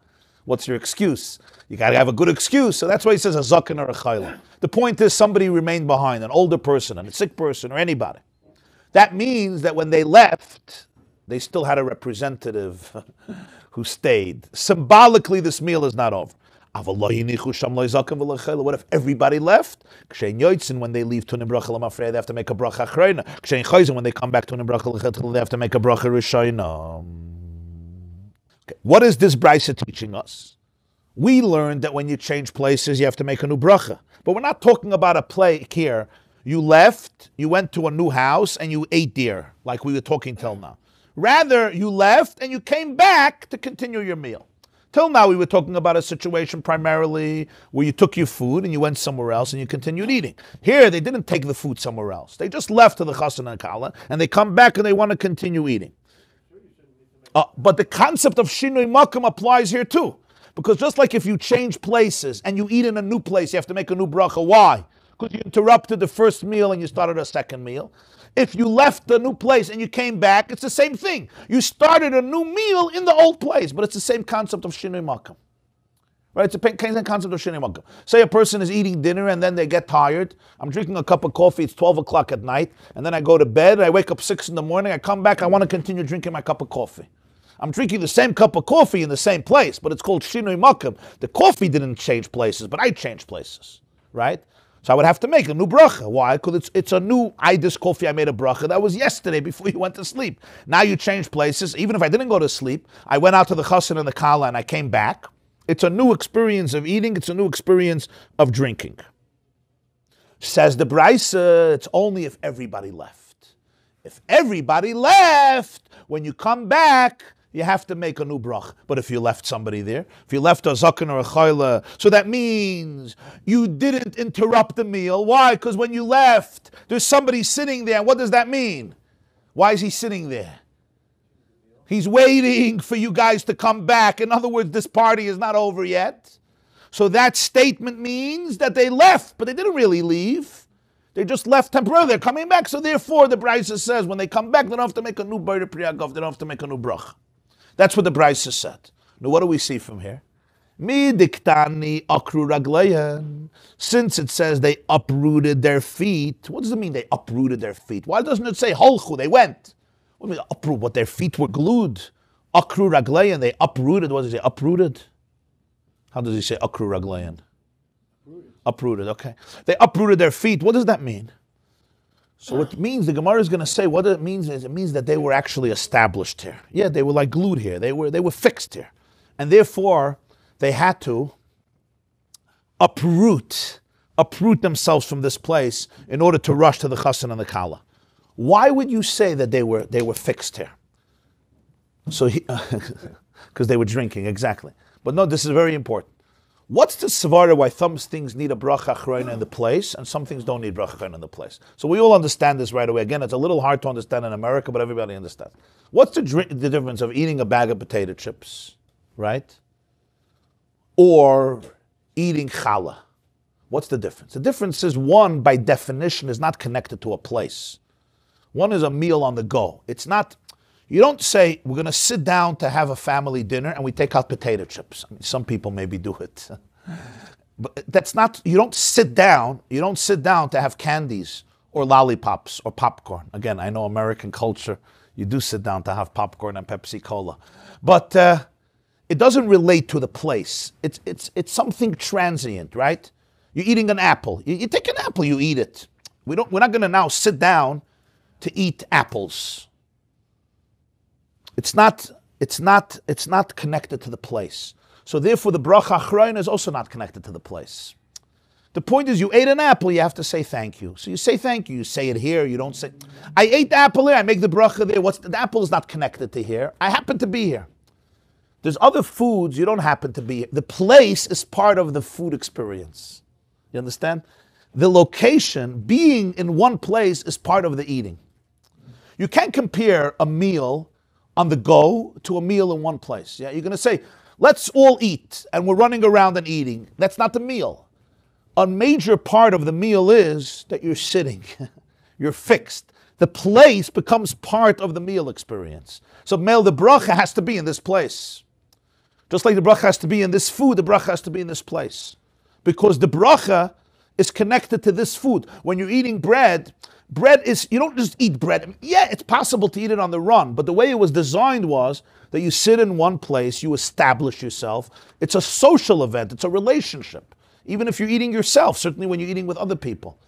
What's your excuse? You got to have a good excuse. So that's why he says a zaken or a chayla. The point is somebody remained behind, an older person, a sick person, or anybody. That means that when they left, they still had a representative who stayed. Symbolically, this meal is not over. What if everybody left? When they leave, they have to make a bracha achrona. When they come back to they have to make a bracha rishayna. Okay. What is this brisa teaching us? We learned that when you change places, you have to make a new bracha. But we're not talking about a play here. You left, you went to a new house, and you ate there, like we were talking till now. Rather, you left and you came back to continue your meal. Till now, we were talking about a situation primarily where you took your food and you went somewhere else and you continued eating. Here, they didn't take the food somewhere else. They just left to the chassan and kala, and they come back and they want to continue eating. But the concept of shinui makom applies here too. Because just like if you change places and you eat in a new place, you have to make a new bracha. Why? Because you interrupted the first meal and you started a second meal. If you left the new place and you came back, it's the same thing. You started a new meal in the old place, but it's the same concept of shinui makom. Right? It's the same concept of shinui makom. Say a person is eating dinner and then they get tired. I'm drinking a cup of coffee, it's 12 o'clock at night, and then I go to bed, I wake up 6 in the morning, I come back, I want to continue drinking my cup of coffee. I'm drinking the same cup of coffee in the same place, but it's called shinui makom. The coffee didn't change places, but I changed places, right? So I would have to make a new bracha. Why? Because it's a new Idis coffee. I made a bracha. That was yesterday before you went to sleep. Now you change places. Even if I didn't go to sleep, I went out to the chassan and the kala and I came back. It's a new experience of eating. It's a new experience of drinking. Says the Brisa, it's only if everybody left. If everybody left, when you come back, you have to make a new brach. But if you left somebody there, if you left a zaken or a chayla, so that means you didn't interrupt the meal. Why? Because when you left, there's somebody sitting there. What does that mean? Why is he sitting there? He's waiting for you guys to come back. In other words, this party is not over yet. So that statement means that they left, but they didn't really leave. They just left temporarily. They're coming back. So therefore, the Brisa says, when they come back, they don't have to make a new B'er Priyagov. They don't have to make a new brach. That's what the Brisa said. Now, what do we see from here? Midiktani akru raglayan. Since it says they uprooted their feet, what does it mean they uprooted their feet? Why doesn't it say holchu? They went. What do you mean uproot? What, their feet were glued? Akru raglayan. They uprooted. What does he say? Uprooted. How does he say akru raglayan? Uprooted. Okay. They uprooted their feet. What does that mean? So it means, the Gemara is going to say, what it means is, it means that they were actually established here. Yeah, they were like glued here. They were fixed here. And therefore, they had to uproot themselves from this place in order to rush to the chassan and the kala. Why would you say that they were fixed here? So, because they were drinking, exactly. But no, this is very important. What's the svara why some things need a bracha achrayna in the place and some things don't need bracha achrayna in the place? So we all understand this right away. Again, it's a little hard to understand in America, but everybody understands. What's the difference of eating a bag of potato chips, right? Or eating challah? What's the difference? The difference is one, by definition, is not connected to a place. One is a meal on the go. It's not, you don't say, we're going to sit down to have a family dinner and we take out potato chips. I mean, some people maybe do it. But that's not, you don't sit down to have candies or lollipops or popcorn. Again, I know American culture, you do sit down to have popcorn and Pepsi Cola. But it doesn't relate to the place. It's something transient, right? You're eating an apple. You take an apple, you eat it. We're not going to now sit down to eat apples. It's not connected to the place. So therefore the bracha achrayna is also not connected to the place. The point is, you ate an apple, you have to say thank you. So you say thank you. You say it here, you don't say, I ate the apple here, I make the bracha there. The apple is not connected to here. I happen to be here. There's other foods, you don't happen to be here. The place is part of the food experience. You understand? The location, being in one place, is part of the eating. You can't compare a meal on the go to a meal in one place. Yeah, you're going to say, let's all eat, and we're running around and eating. That's not the meal. A major part of the meal is that you're sitting, you're fixed. The place becomes part of the meal experience. So the bracha has to be in this place. Just like the bracha has to be in this food, the bracha has to be in this place. Because the bracha is connected to this food. When you're eating bread is, you don't just eat bread. Yeah, it's possible to eat it on the run, but the way it was designed was that you sit in one place, you establish yourself. It's a social event, it's a relationship. Even if you're eating yourself, certainly when you're eating with other people.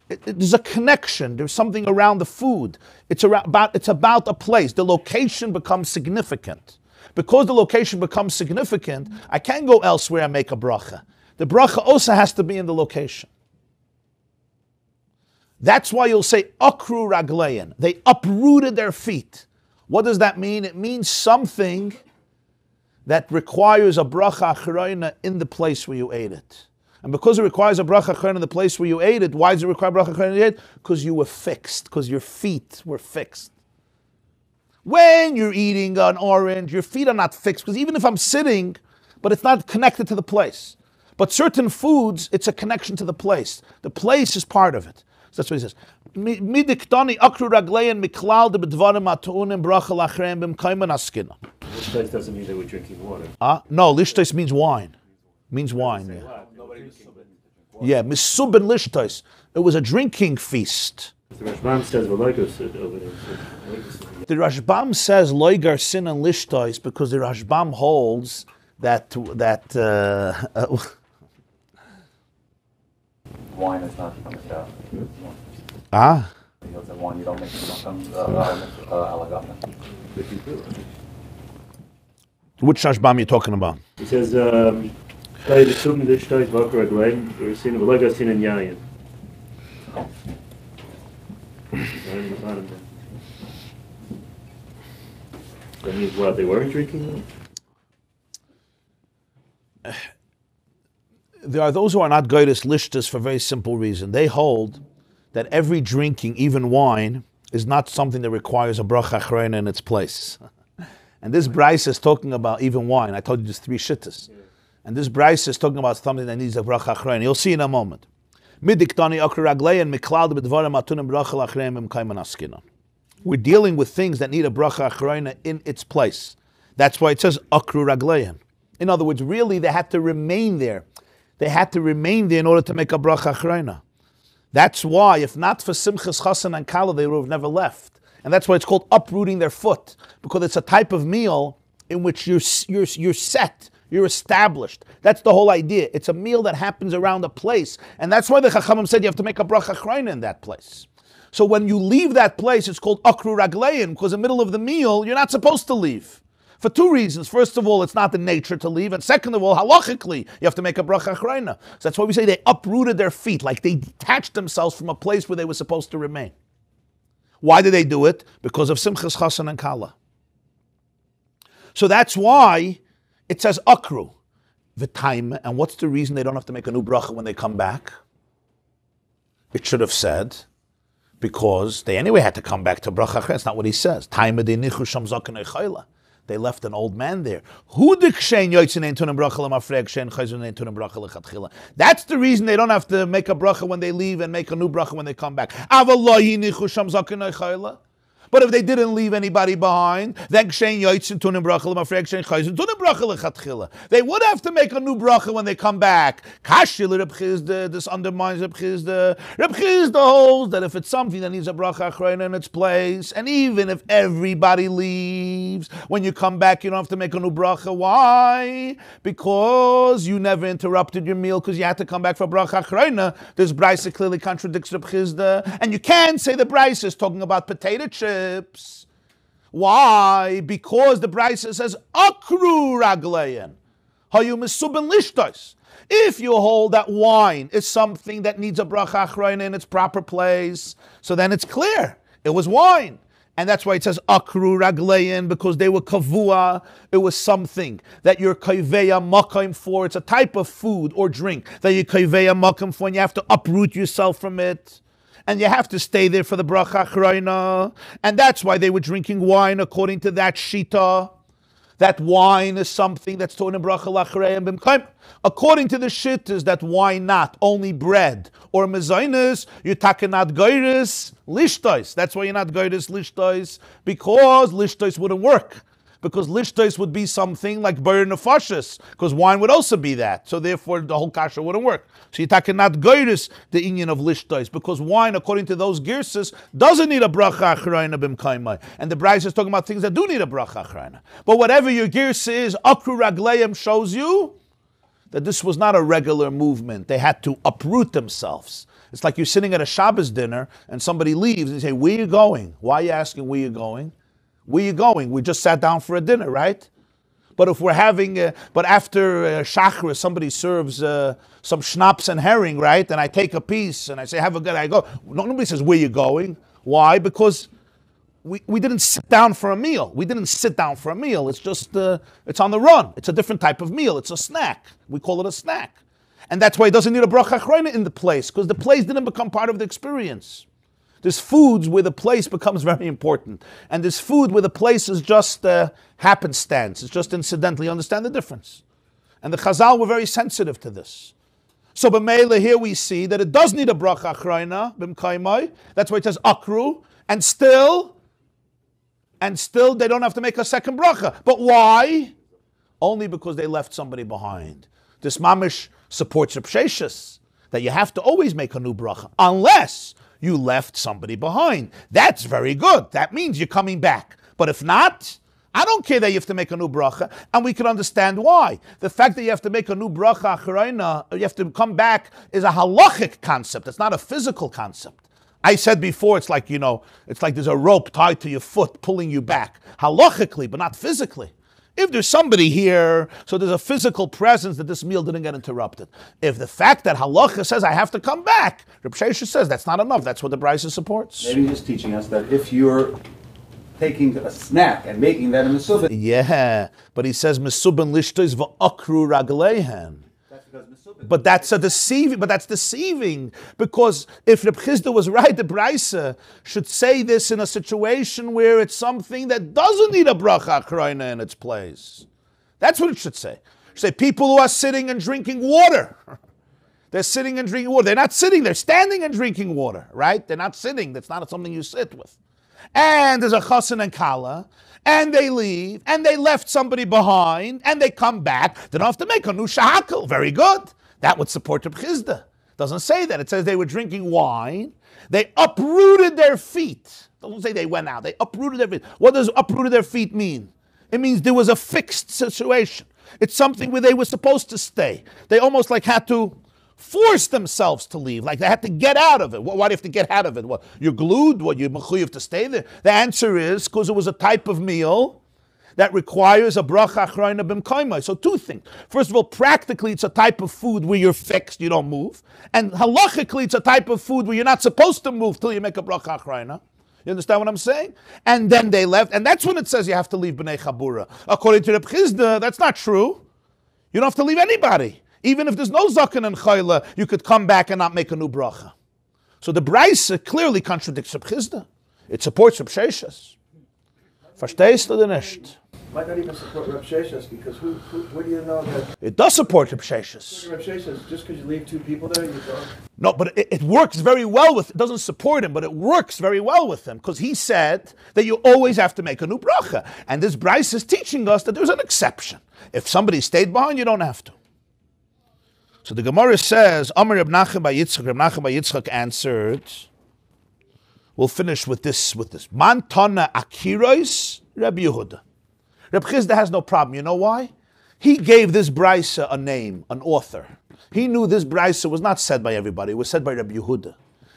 There's a connection, there's something around the food. It's about a place. The location becomes significant. Because the location becomes significant, I can't go elsewhere and make a bracha. The bracha also has to be in the location. That's why you'll say, akru raglayan. They uprooted their feet. What does that mean? It means something that requires a bracha achrayna in the place where you ate it. And because it requires a bracha achrayna in the place where you ate it, why does it require bracha achrayna in the ate? Because you were fixed, because your feet were fixed. When you're eating an orange, your feet are not fixed, because even if I'm sitting, but it's not connected to the place. But certain foods, it's a connection to the place. The place is part of it. So that's what he says. Midiktani akru ragleyan miklal de bedvarim atunim bracha lachrem b'mkayman askina. Lishtais doesn't mean they were drinking water. No, lishtais means wine. Means wine, yeah. Misubin lishtais. It was a drinking feast. The Rashbam says Vayikra over there. The Rashbam says loigar sin and lishtois because the Rashbam holds that Wine is not from the cow. He goes, wine you don't make alagata. Which Rashbam are you talking about? He says, "Play the sum the shtois v'akar aglein. We're seeing loigar sin and yayin." That means what? They weren't drinking? There are those who are not goyres lishtas for a very simple reason. They hold that every drinking, even wine, is not something that requires a bracha achrona in its place. And this Bryce is talking about even wine. I told you there's 3 shittas. And this Bryce is talking about something that needs a bracha achrona. You'll see in a moment. We're dealing with things that need a bracha achrona in its place. That's why it says akru raglein. In other words, really they had to remain there. They had to remain there in order to make a bracha achrona. That's why, if not for Simchas Chasan and Kala, they would have never left. And that's why it's called uprooting their foot, because it's a type of meal in which you're set, you're established. That's the whole idea. It's a meal that happens around a place. And that's why the Chachamim said you have to make a bracha achrona in that place. So when you leave that place, it's called akru raglein, because in the middle of the meal, you're not supposed to leave. For 2 reasons. First of all, it's not the nature to leave. And second of all, halachically, you have to make a bracha achrona. So that's why we say they uprooted their feet, like they detached themselves from a place where they were supposed to remain. Why did they do it? Because of Simchas Chasan and Kala. So that's why it says akru, the time. And what's the reason they don't have to make a new bracha when they come back? It should have said, because they anyway had to come back to bracha achrona. That's not what he says. They left an old man there. That's the reason they don't have to make a bracha when they leave and make a new bracha when they come back. But if they didn't leave anybody behind, then they would have to make a new bracha when they come back. This undermines Reb Chizda. Reb Chizda holds that if it's something that needs a bracha achrona in its place, and even if everybody leaves, when you come back, you don't have to make a new bracha. Why? Because you never interrupted your meal because you had to come back for bracha achrona. This brisa clearly contradicts Reb Chizda, and you can't say the brisa is talking about potato chips. Why? Because the Brisa says akru raglein hayu mesubin lishtos. If you hold that wine is something that needs a bracha achrona in its proper place, so then it's clear it was wine, and that's why it says akru raglein, because they were kavua. It was something that you're kaiveya makim for. It's a type of food or drink that you kaiveya makim for, and you have to uproot yourself from it. And you have to stay there for the bracha achrona. And that's why they were drinking wine according to that shita. That wine is something that's taught in bracha achrona. According to the shittas, that wine not, only bread or mezainis, you're talking not goyres lishtos. That's why you're not goyres lishtos, because lishtos wouldn't work. Because lishtos would be something like bar nefashis, because wine would also be that. So therefore, the whole kasha wouldn't work. So you're talking not goyres the inyan of lishtos, because wine, according to those girsas, doesn't need a bracha achrona b'mkaimai. And the Bryce is talking about things that do need a bracha achrona. But whatever your girsa is, akru ragleim shows you that this was not a regular movement. They had to uproot themselves. It's like you're sitting at a Shabbos dinner and somebody leaves and you say, "Where are you going?" Why are you asking where you're going? Where you going? We just sat down for a dinner, right? But if we're having, but after Shachar, somebody serves some schnapps and herring, right? And I take a piece and I say, "Have a good," I go. Nobody says, "Where you going?" Why? Because we didn't sit down for a meal. We didn't sit down for a meal. It's just, it's on the run. It's a different type of meal. It's a snack. We call it a snack. And that's why it doesn't need a bracha achrona in the place, because the place didn't become part of the experience. There's foods where the place becomes very important. And there's food where the place is just happenstance. It's just incidental. You understand the difference? And the Chazal were very sensitive to this. So b'meila here we see that it does need a bracha achrona, b'mkaimai. That's why it says akru. And still they don't have to make a second bracha. But why? Only because they left somebody behind. This mamish supports Reb Sheshis, that you have to always make a new bracha, unless you left somebody behind. That's very good. That means you're coming back. But if not, I don't care that you have to make a new bracha, and we can understand why. The fact that you have to make a new bracha acharayna, you have to come back, is a halachic concept. It's not a physical concept. I said before, it's like, it's like there's a rope tied to your foot pulling you back. Halachically, but not physically. If there's somebody here, so there's a physical presence that this meal didn't get interrupted. If the fact that halacha says I have to come back, Reb Sheshes says that's not enough. That's what the Brisa supports. Maybe he's teaching us that if you're taking a snack and making that a mesubin. Yeah, but he says mesubin lishtois va'akru ragleihen. But that's deceiving, because if Reb Chizda was right, the Brisa should say this in a situation where it's something that doesn't need a bracha acharayna in its place. That's what it should say. It should say people who are sitting and drinking water. They're sitting and drinking water. They're not sitting, they're standing and drinking water, right? They're not sitting. That's not something you sit with. And there's a chassan and kala, and they leave, and they left somebody behind, and they come back. They don't have to make a new shahakal. Very good. That would support Reb Chizda. It doesn't say that. It says they were drinking wine. They uprooted their feet. It doesn't say they went out. They uprooted their feet. What does uprooted their feet mean? It means there was a fixed situation. It's something where they were supposed to stay. They almost like had to force themselves to leave, like they had to get out of it. Why do you have to get out of it? What, you're glued? What, you're mechuyev to stay there? The answer is because it was a type of meal that requires a bracha acharayna b'mkaimai. So two things. First of all, practically it's a type of food where you're fixed, you don't move. And halachically it's a type of food where you're not supposed to move till you make a bracha acharayna. You understand what I'm saying? And then they left, and that's when it says you have to leave b'nei chabura. According to Reb Chizda, that's not true. You don't have to leave anybody. Even if there's no zaken and chayla, you could come back and not make a new bracha. So the Brisa clearly contradicts Reb Chizda. It supports Reb Sheshes. Verstehst du nicht? Might not even support Reb Sheshes, because where do you know that? It does support Reb Sheshes. Reb Sheshes, just because you leave two people there, you don't? No, but it works very well with, it doesn't support him, but it works very well with him, because he said that you always have to make a new bracha. And this Bryce is teaching us that there's an exception. If somebody stayed behind, you don't have to. So the Gemara says, Amar Reb Nachman bar Yitzchak, Reb Nachman bar Yitzchak answered, we'll finish with this. Man tana akiros Reb Yehuda. Reb Chizda has no problem. You know why? He gave this brisa a name, an author. He knew this brisa was not said by everybody. It was said by Reb Yehuda.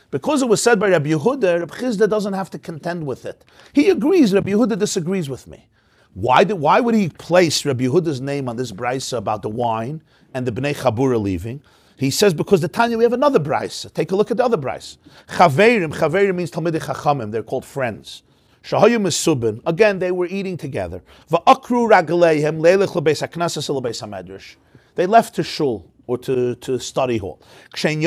Because it was said by Reb Yehuda, Reb Chizda doesn't have to contend with it. He agrees. Reb Yehuda disagrees with me. Why would he place Reb Yehuda's name on this brisa about the wine and the Bnei Chabura leaving? He says because the Tanya, we have another brisa. Take a look at the other brisa. Chaverim means Talmidei Chachamim. They're called friends. Shahayu Mesubin. Again, they were eating together. Va'akru ragleihem leilech lebeis haknesses lebeis hamedrash. They left to Shul or to study hall. When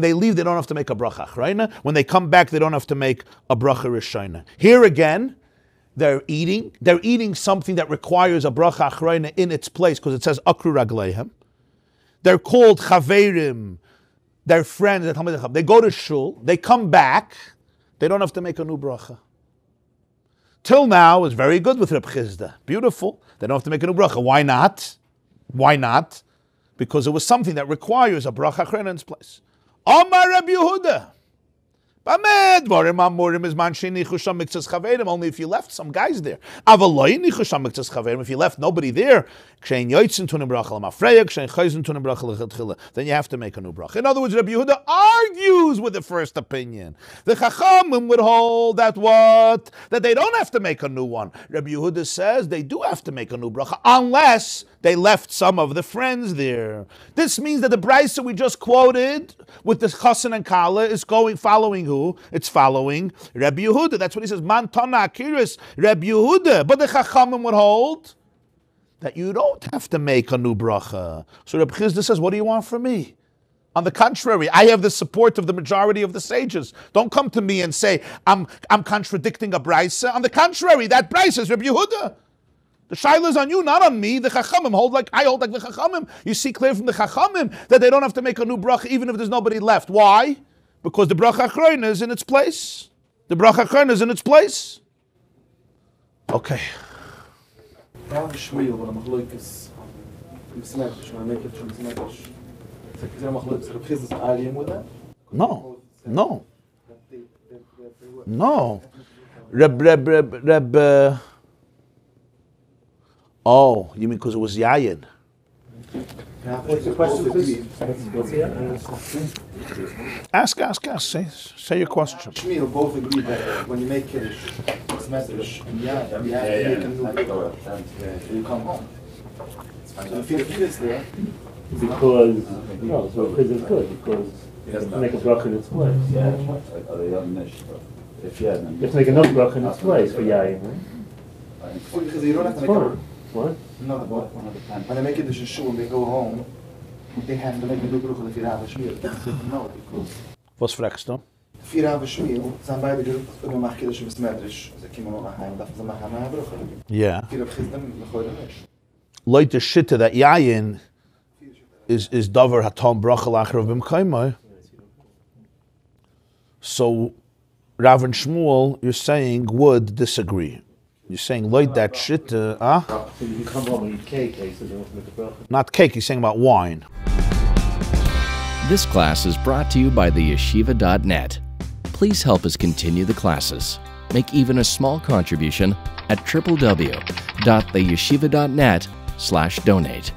they leave, they don't have to make a bracha acharayna. When they come back, they don't have to make a bracha rishayna. Here again, they're eating something that requires a bracha acharayna in its place, because it says akru ragleihem. They're called chaverim. They're friends. They go to Shul. They come back. They don't have to make a new bracha. Till now, it's very good with Reb Chizda. Beautiful. They don't have to make a new bracha. Why not? Why not? Because it was something that requires a bracha acharayna in its place. Amar Reb Yehuda. Only if you left some guys there. If you left nobody there, then you have to make a new bracha. In other words, Rabbi Yehuda argues with the first opinion. The Chachamim would hold that what? That they don't have to make a new one. Rabbi Yehuda says they do have to make a new bracha, unless they left some of the friends there. This means that the brisa we just quoted with the chassan and kala is following who? It's following Rabbi Yehuda. That's what he says. Man tana akiris Rabbi Yehuda. But the Chachamim would hold that you don't have to make a new bracha. So Rabbi Chizda says, what do you want from me? On the contrary, I have the support of the majority of the sages. Don't come to me and say, I'm contradicting a brisa. On the contrary, that brisa is Rabbi Yehuda. The shaila is on you, not on me. The Chachamim hold like I hold like the Chachamim. You see clear from the Chachamim that they don't have to make a new bracha even if there's nobody left. Why? Because the bracha acharayna is in its place. The bracha acharayna is in its place. Okay. No. No. Reb. Oh, you mean because it was yayin? What's the question? What's the Ask. Say your question. Shmuel both agree that when you make Kiddush, it's message, and you make a new bracha, you come home. So if your kid is there, Because it's good, because you have to make a bracha in its place. You have to make enough bracha in its place for yayin, right? because you don't have to make a What? another bracha. When they make Kiddush in Shul and they go home, they have to make a new bracha if you have a Shmuel. No, because Was fragst du? if you have a Shmuel, sind beide gesagt, wenn man macht Kiddush bis Medrash, sie kommen noch nach Hause, darf man machen eine bracha. Yeah. If you have Chizdim, wir können nicht. Leute shitta that yayin is davar hatam bracha lachar b'mkaimai. So Rav and Shmuel, you're saying, would disagree. You're saying like that shitta, So you can come home and eat cake, so you don't have to make a bracha. Not cake, he's saying about wine. This class is brought to you by the yeshiva.net. Please help us continue the classes. Make even a small contribution at www.theyeshiva.net/donate.